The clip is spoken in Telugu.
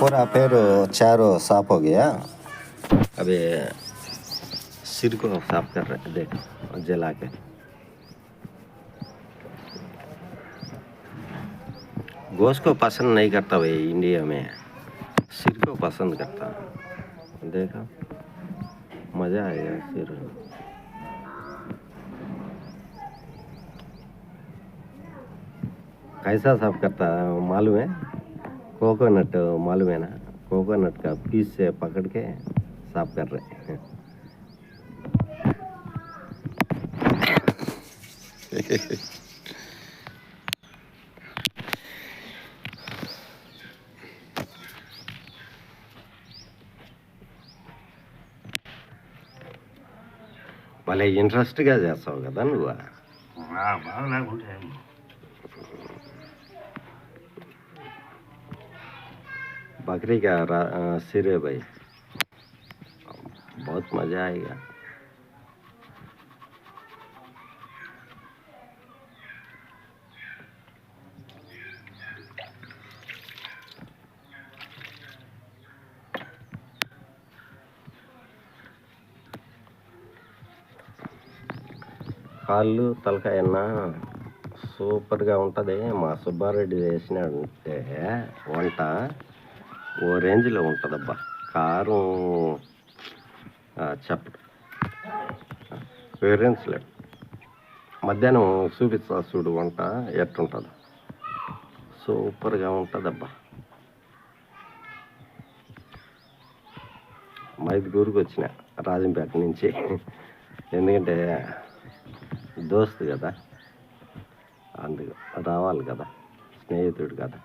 पूरा पैर चारों साफ हो गया। अभी सिर को साफ कर रहे, देखो जला के। गोश्त को पसंद नहीं करता भाई इंडिया में, सिर को पसंद करता। देखो मज़ा आएगा सिर। कैसा साफ करता मालूम है? कोकोनट मालूम है ना, कोकोनट का पीस से पकड़ के साफ कर रहे हैं। భలే ఇంట్రెస్ట్గా చేస్తావు కదా నువ్వు. బాగా లేకుంటాయి. बकरी का सिर है भाई, बहुत मज़ा आएगा। కాళ్ళు తలకాయన్న సూపర్గా ఉంటుంది. మా సుబ్బారెడ్డి చేసినాడంటే వంట ఓ రేంజ్లో ఉంటుందబ్బా. కారం చెప్పడు, వివరించలేడు. మధ్యాహ్నం చూపిస్తా చూడు వంట ఎట్టుంటుందో, సూపర్గా ఉంటుందబ్బా. మైదుగూరుకు వచ్చిన రాజంపేట నుంచి, ఎందుకంటే దోస్తు కదా, అందుకు రావాలి కదా, స్నేహితుడు కదా.